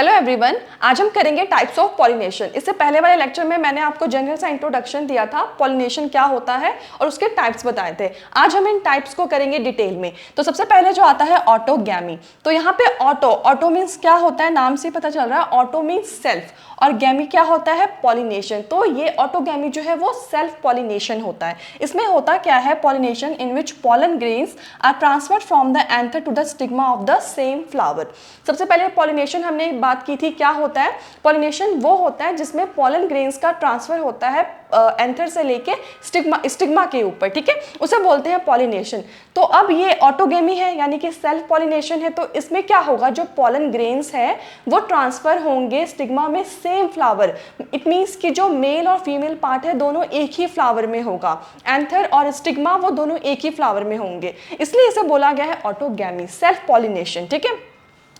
Hello everyone, आज हम करेंगे टाइप्स ऑफ पॉलिनेशन। इससे पहले वाले लेक्चर में मैंने आपको जनरल सा इंट्रोडक्शन दिया था, पॉलिनेशन क्या होता है और उसके टाइप्स बताए थे। आज हम इन टाइप्स को करेंगे डिटेल में। तो सबसे पहले जो आता है ऑटोगैमी। तो यहाँ पे ऑटो मीन्स क्या होता है, नाम से पता चल रहा है। ऑटो मीन्स सेल्फ और गैमी क्या होता है, पॉलिनेशन। तो ये ऑटोगैमी जो है वो सेल्फ पॉलिनेशन होता है। इसमें होता क्या है, pollination in which pollen grains are transferred from the anther to the stigma of the same flower. सबसे पहले पॉलिनेशन हमने बात की थी, क्या होता है पॉलिनेशन, वो होता है जिसमें पॉलन ग्रेन्स का ट्रांसफर होता है एंथर से लेके स्टिग्मा के ऊपर, ठीक है, उसे बोलते हैं पॉलिनेशन। तो अब ये ऑटोगेमी है यानी कि सेल्फ पॉलिनेशन है। तो इसमें क्या होगा, जो पॉलन ग्रेन्स है वो ट्रांसफर होंगे स्टिग्मा में सेम फ्लावर। इट मीन्स कि जो मेल और फीमेल पार्ट है दोनों एक ही फ्लावर में होगा, एंथर और स्टिग्मा वो दोनों एक ही फ्लावर में होंगे, इसलिए इसे बोला गया है ऑटोगेमी, सेल्फ पॉलिनेशन, ठीक है।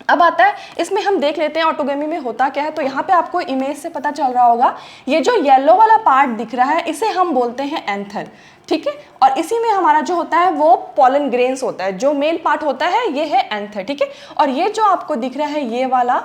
अब आता है, इसमें हम देख लेते हैं ऑटोगेमी में होता क्या है। तो यहाँ पे आपको इमेज से पता चल रहा होगा, ये जो येलो वाला पार्ट दिख रहा है इसे हम बोलते हैं एंथर, ठीक है। और इसी में हमारा जो होता है वो पॉलन ग्रेन्स होता है, जो मेल पार्ट होता है ये है एंथर, ठीक है। और ये जो आपको दिख रहा है ये वाला,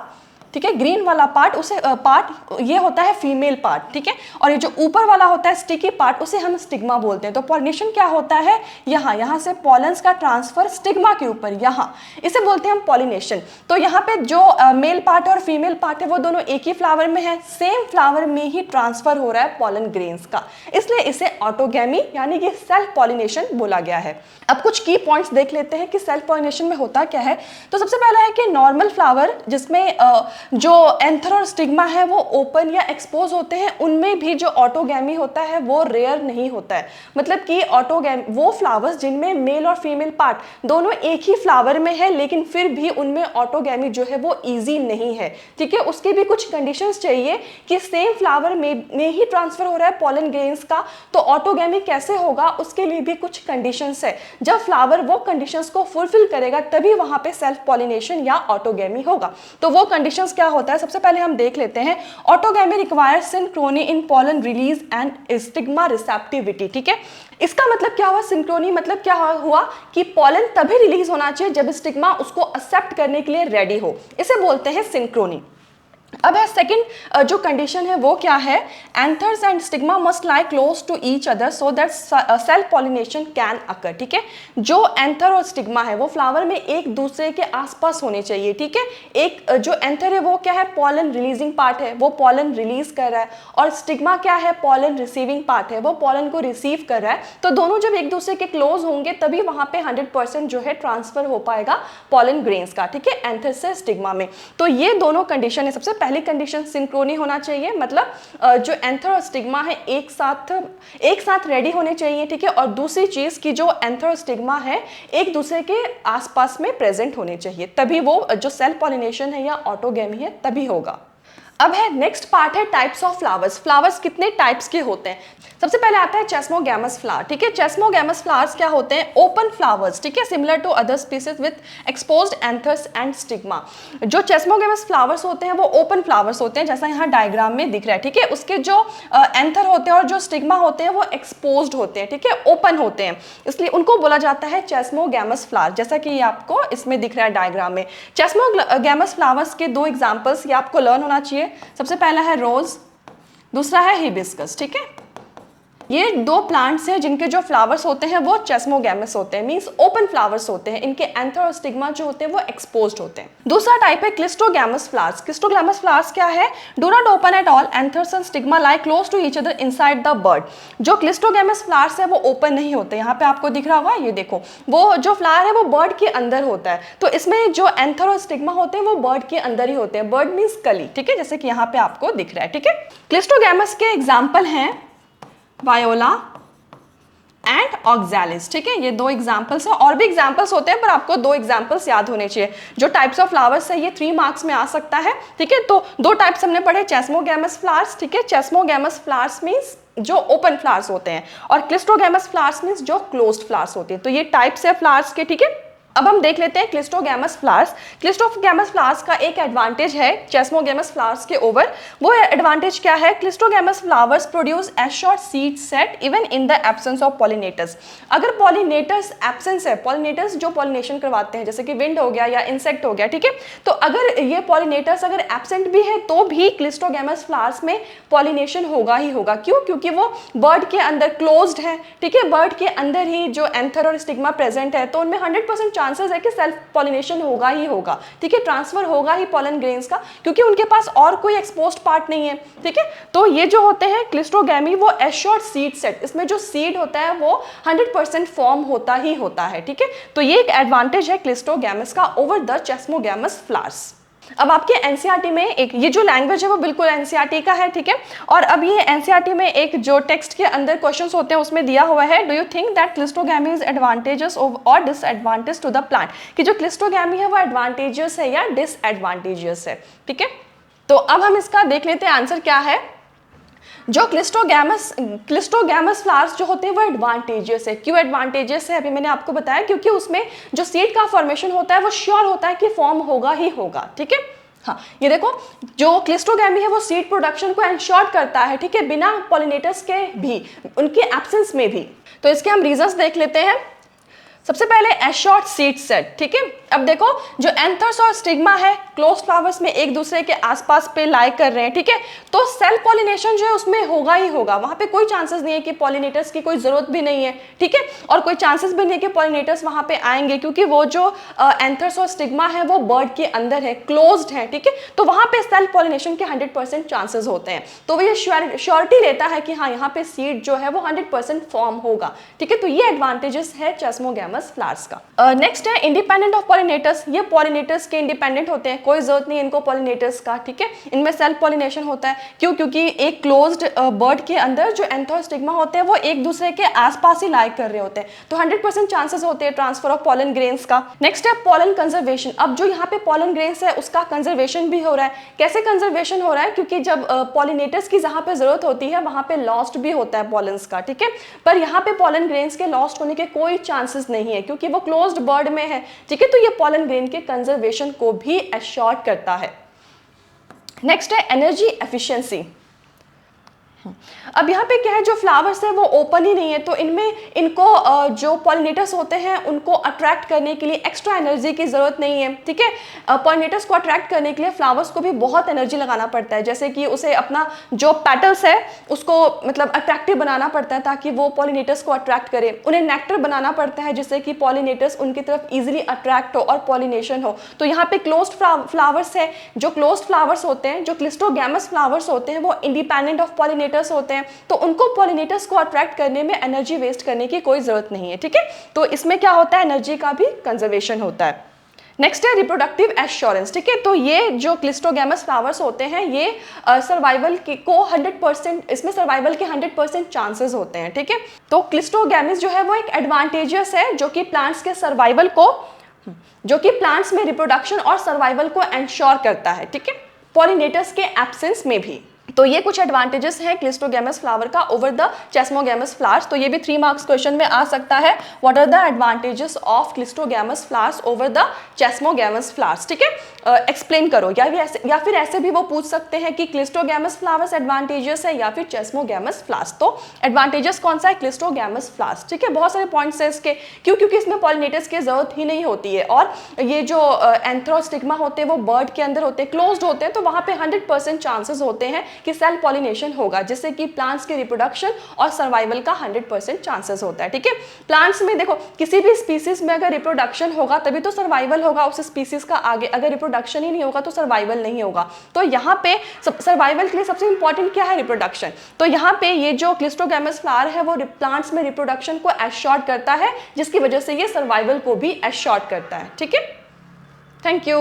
ठीक है, ग्रीन वाला पार्ट, उसे पार्ट ये होता है फीमेल पार्ट, ठीक है। और ये जो ऊपर वाला होता है स्टिकी पार्ट, उसे हम स्टिग्मा बोलते हैं। तो पॉलिनेशन क्या होता है, यहाँ से पॉलन्स का ट्रांसफर स्टिग्मा के ऊपर, यहाँ इसे बोलते हैं हम पॉलिनेशन। तो यहाँ पे जो मेल पार्ट और फीमेल पार्ट है वो दोनों एक ही फ्लावर में है, सेम फ्लावर में ही ट्रांसफर हो रहा है पॉलन ग्रेन्स का, इसलिए इसे ऑटोगैमी यानी कि सेल्फ पॉलिनेशन बोला गया है। अब कुछ की पॉइंट्स देख लेते हैं कि सेल्फ पॉलिनेशन में होता क्या है। तो सबसे पहला है कि नॉर्मल फ्लावर जिसमें जो एंथर और स्टिग्मा है वो ओपन या एक्सपोज होते हैं, उनमें भी जो ऑटोगैमी होता है वो रेयर नहीं होता है। मतलब कि ऑटोगैमी वो फ्लावर्स जिनमें मेल और फीमेल पार्ट दोनों एक ही फ्लावर में है लेकिन फिर भी उनमें ऑटोगैमी जो है वो इजी नहीं है, ठीक है। उसके भी कुछ कंडीशंस चाहिए कि सेम फ्लावर में ही ट्रांसफर हो रहा है पॉलन ग्रेन्स का, तो ऑटोगैमी कैसे होगा, उसके लिए भी कुछ कंडीशंस है। जब फ्लावर वो कंडीशंस को फुलफिल करेगा तभी वहां पे सेल्फ पॉलिनेशन या ऑटोगैमी होगा। तो वो कंडीशंस क्या होता है, सबसे पहले हम देख लेते हैं। Autogamy requires synchrony in pollen release and stigma receptivity, ठीक है। इसका मतलब क्या हुआ, सिंक्रोनी मतलब क्या हुआ कि पॉलन तभी रिलीज होना चाहिए जब स्टिग्मा उसको एक्सेप्ट करने के लिए रेडी हो, इसे बोलते हैं सिंक्रोनी। अब है सेकंड जो कंडीशन है वो क्या है, anthers and stigma must lie close to each other so that self pollination can occur, ठीक है। जो एंथर और स्टिग्मा है वो फ्लावर में एक दूसरे के आसपास होने चाहिए, ठीक है। एक जो एंथर है वो क्या है, पॉलन रिलीजिंग पार्ट है, वो पॉलन रिलीज कर रहा है, और स्टिग्मा क्या है, पॉलन रिसीविंग पार्ट है, वो पॉलन को रिसीव कर रहा है। तो दोनों जब एक दूसरे के क्लोज होंगे तभी वहां पे 100% जो है ट्रांसफर हो पाएगा पॉलन ग्रेन्स का, ठीक है, एंथर से स्टिग्मा में। तो ये दोनों कंडीशन है। सबसे पहली कंडीशन सिंक्रोनी होना चाहिए, मतलब जो एंथर और स्टिग्मा है एक साथ रेडी होने चाहिए, ठीक है। और दूसरी चीज कि जो एंथर और स्टिग्मा है एक दूसरे के आसपास में प्रेजेंट होने चाहिए, तभी वो जो सेल्फ पॉलिनेशन है या ऑटोगैमी है तभी होगा। अब है नेक्स्ट पार्ट है टाइप्स ऑफ फ्लावर्स। फ्लावर्स कितने टाइप्स के होते हैं, सबसे पहले आता है चेस्मोगैमस फ्लावर, ठीक है। चेस्मोगैमस फ्लावर्स क्या होते हैं, ओपन फ्लावर्स, ठीक है, similar to other species with exposed anthers and stigma. जो चेस्मोगैमस फ्लावर्स होते हैं वो ओपन फ्लावर्स होते हैं, जैसा यहाँ डायग्राम में दिख रहा है, ठीक है। उसके जो एंथर होते हैं और जो स्टिग्मा होते हैं वो एक्सपोज्ड होते हैं, ठीक है, ओपन होते हैं, इसलिए उनको बोला जाता है चेस्मोगैमस फ्लावर, जैसा कि ये आपको इसमें दिख रहा है डायग्राम में। चेस्मोगैमस फ्लावर्स के दो एग्जाम्पल्स ये आपको लर्न होना चाहिए। सबसे पहला है रोज, दूसरा है हिबिस्कस, ठीक है। ये दो प्लांट्स हैं जिनके जो फ्लावर्स होते हैं वो चेस्मोगैमस होते हैं, मींस ओपन फ्लावर्स होते हैं। इनके एंथर और स्टिग्मा जो होते हैं वो एक्सपोज्ड होते हैं। दूसरा टाइप है क्लिस्टोगैमस फ्लावर्स। क्लिस्टोगैमस फ्लावर्स क्या है, do not open at all, anthers and stigma lie close to each other inside the bud. जो क्लिस्टोगैमस फ्लावर्स है वो ओपन नहीं होते, यहाँ पे आपको दिख रहा होगा, ये देखो, वो जो फ्लावर है वो बर्ड के अंदर होता है। तो इसमें जो एंथर और स्टिग्मा होते हैं वो बर्ड के अंदर ही होते हैं, बर्ड मीन्स कली, ठीक है, जैसे कि यहाँ पे आपको दिख रहा है, ठीक है। क्लिस्टोगैमस के एग्जाम्पल हैं वायोला एंड ऑक्सैलिस, ठीक है, ये दो एग्जाम्पल्स हैं। और भी एग्जाम्पल्स होते हैं पर आपको दो एग्जाम्पल्स याद होने चाहिए। जो टाइप्स ऑफ फ्लावर्स है ये 3 मार्क्स में आ सकता है, ठीक है। तो दो टाइप्स हमने पढ़े, चेस्मोगैमस फ्लावर्स, ठीक है। चेस्मोगैमस फ्लावर्स मीन्स जो ओपन फ्लावर्स होते हैं और क्लिस्टोगैमस फ्लावर्स मीन्स जो क्लोज्ड फ्लावर्स होते हैं। तो ये टाइप्स है फ्लावर्स के, ठीक है। अब हम देख लेते हैं क्लिस्टोगैमस फ्लावर्स। क्लिस्टोगैमस फ्लावर्स का एक एडवांटेज है चेस्मोगैमस फ्लावर्स के ओवर। वो एडवांटेज क्या है? Cleistogamous flowers produce assured seed set even in the absence of pollinators. अगर पॉलिनेटर्स एब्सेंस है, पॉलिनेटर्स जो पॉलिनेशन करवाते हैं जैसे कि विंड हो गया या इंसेक्ट हो गया, ठीक है, तो अगर ये पॉलिनेटर्स अगर एब्सेंट भी है तो भी क्लिस्टोगैमस फ्लावर्स में पॉलिनेशन होगा ही होगा। क्यों? क्योंकि वो बर्ड के अंदर क्लोज्ड है, ठीक है, बर्ड के अंदर ही जो एंथर और स्टिग्मा प्रेजेंट है, तो उनमें 100% चांसेस है कि सेल्फ पॉलिनेशन होगा ही होगा, ठीक है, ट्रांसफर होगा ही पॉलन ग्रेन्स का, क्योंकि उनके पास और कोई एक्सपोज्ड पार्ट नहीं है, ठीक है। तो ये जो होते हैं क्लिस्टोगैमी, वो एश्योर्ड सीड सेट, इसमें जो सीड होता है वो 100% फॉर्म होता ही होता है, ठीक है। तो ये एक एडवांटेज है क्लिस्टोगैमस का ओवर द चेस्मोगैमस फ्लावर्स। अब आपके एनसीईआरटी में एक ये जो लैंग्वेज है वो बिल्कुल एनसीईआरटी का है, ठीक है। और अब ये एनसीईआरटी में एक जो टेक्स्ट के अंदर क्वेश्चंस होते हैं उसमें दिया हुआ है, do you think that cleistogamy is advantages और डिसएडवांटेज टू द प्लांट, कि जो क्लिस्टोगैमी है वो एडवांटेजेस है या डिसएडवांटेजेस है, ठीक है। तो अब हम इसका देख लेते हैं आंसर क्या है। जो क्लिस्टोगैमस फ्लावर्स जो होते हैं वो एडवांटेजेस है। क्यों एडवांटेजेस है? अभी मैंने आपको बताया, क्योंकि उसमें जो सीड का फॉर्मेशन होता है वो श्योर होता है कि फॉर्म होगा ही होगा, ठीक है। हाँ, ये देखो, जो क्लिस्टोगैमी है वो सीड प्रोडक्शन को एंश्योर करता है, ठीक है, बिना पॉलिनेटर्स के भी, उनके एब्सेंस में भी। तो इसके हम रीजंस देख लेते हैं। सबसे पहले एश्योर्ड सीड सेट, ठीक है। अब देखो, जो एंथर्स और स्टिग्मा है क्लोज फ्लावर्स में एक दूसरे के आसपास पे लाई कर रहे हैं, ठीक है, तो सेल्फ पॉलिनेशन जो है उसमें होगा ही होगा। वहां पे कोई चांसेस नहीं है कि पॉलिनेटर्स की कोई जरूरत भी नहीं है, ठीक है, और कोई चांसेस भी नहीं है कि पॉलिनेटर्स वहां पे आएंगे, क्योंकि वो जो एंथर्स और स्टिग्मा है वो बर्ड के अंदर है, क्लोज्ड है, ठीक है, तो वहां पे सेल्फ पॉलिनेशन के 100% चांसेस होते हैं। तो वो ये श्योरिटी लेता है कि हाँ, यहाँ पे सीड जो है वो 100% फॉर्म होगा, ठीक है। तो ये एडवांटेजेस है चेस्मोगैमस फ्लावर्स का। नेक्स्ट है इंडिपेंडेंट ऑफ पॉलिनेटर्स। ये पॉलिनेटर्स के इंडिपेंडेंट होते हैं, कोई जरूरत नहीं है इनको पॉलिनेटर्स का, ठीक है। इनमें सेल्फ पॉलिनेशन होता है। क्यों? क्योंकि एक क्लोज्ड बर्ड के अंदर जो एंथर स्टिग्मा होते हैं वो एक दूसरे के आसपास ही लाई कर रहे होते हैं, तो 100% चांसेस होते हैं ट्रांसफर ऑफ पॉलन ग्रेन्स का। नेक्स्ट है पॉलन कंजर्वेशन। अब जो यहाँ पे पॉलन ग्रेन्स है उसका कंजर्वेशन भी हो रहा है। कैसे कंजर्वेशन हो रहा है? क्योंकि जब पॉलिनेटर्स की जहाँ पे जरूरत होती है वहाँ पे लॉस्ट भी होता है पॉलन्स का, ठीक है, पर यहाँ पे पॉलन ग्रेन्स के लॉस्ट होने के कोई चांसेस नहीं है, क्योंकि वो क्लोज्ड बर्ड में है, ठीक है। तो ये पॉलन ग्रेन के कंजर्वेशन को भी एश्योर करता है। नेक्स्ट है एनर्जी एफिशिएंसी। अब यहाँ पे क्या है, जो फ्लावर्स है वो ओपन ही नहीं है, तो इनको जो पॉलिनेटर्स होते हैं उनको अट्रैक्ट करने के लिए एक्स्ट्रा एनर्जी की जरूरत नहीं है, ठीक है। पॉलिनेटर्स को अट्रैक्ट करने के लिए फ्लावर्स को भी बहुत एनर्जी लगाना पड़ता है, जैसे कि उसे अपना जो पेटल्स है उसको मतलब अट्रैक्टिव बनाना पड़ता है ताकि वो पॉलिनेटर्स को अट्रैक्ट करे। उन्हें नेक्टर बनाना पड़ता है जिससे कि पॉलिनेटर्स उनकी तरफ इजिली अट्रैक्ट हो और पॉलिनेशन हो। तो यहाँ पे क्लोज्ड फ्लावर्स है, जो क्लोज्ड फ्लावर्स होते हैं, जो क्लिस्टोगैमस फ्लावर्स होते हैं वो इंडिपेंडेंट ऑफ पॉलिनेटर्स होते हैं, तो उनको पॉलिनेटर्स को अट्रैक्ट करने में एनर्जी वेस्ट करने की कोई जरूरत नहीं है, ठीक है। तो इसमें क्या होता है, एनर्जी का भी कंजर्वेशन होता है। नेक्स्ट है रिप्रोडक्टिव एश्योरेंस, ठीक है। तो ये जो क्लिस्टोगैमस फ्लावर्स होते हैं ये सर्वाइवल को 100%, इसमें सर्वाइवल के 100% चांसेस होते हैं, ठीक है। तो क्लिस्टोगैमिस जो है वो एक एडवांटेजेस है जो कि प्लांट्स के सर्वाइवल को, जो कि प्लांट्स में रिप्रोडक्शन और सर्वाइवल को एंश्योर करता है, ठीक है, पॉलिनेटर्स के एब्सेंस में भी। तो ये कुछ एडवांटेजेस हैं क्लिस्टोगैमस फ्लावर का ओवर द चेस्मोगैमस फ्लावर्स। तो ये भी 3 मार्क्स क्वेश्चन में आ सकता है, what are the advantages of cleistogamous flowers over the chasmogamous flowers, ठीक है, एक्सप्लेन करो। या फिर ऐसे भी वो पूछ सकते हैं कि क्लिस्टोगैमस फ्लावर्स एडवांटेजेस है या फिर चेस्मोगैमस फ्लावर्स। तो एडवांटेजेस कौन सा है? क्लिस्टोगैमस फ्लावर्स, ठीक है। बहुत सारे पॉइंट्स है इसके, क्यों? क्योंकि इसमें पॉलिनेटर्स की जरूरत ही नहीं होती है, और ये जो एंथ्रोस्टिग्मा होते हैं वो बर्ड के अंदर होते हैं, क्लोज्ड होते हैं, तो वहां पे 100% चांसेस होते हैं कि सेल पॉलिनेशन होगा, जिससे कि प्लांट्स के रिप्रोडक्शन और सर्वाइवल का 100% चांसेस होता है, ठीक है। प्लांट्स में देखो, किसी भी स्पीसीज में अगर रिप्रोडक्शन होगा तभी तो सर्वाइवल होगा उस स्पीसीज का आगे, अगर रिप्रोडक्शन ही नहीं होगा तो सर्वाइवल नहीं होगा। तो यहाँ पे सर्वाइवल के लिए सबसे इंपॉर्टेंट क्या है? रिप्रोडक्शन। तो यहाँ पे ये जो क्लिस्टोगैमस फ्लावर है वो प्लांट्स में रिप्रोडक्शन को एश्योर करता है, जिसकी वजह से ये सर्वाइवल को भी एश्योर करता है, ठीक है। Thank you.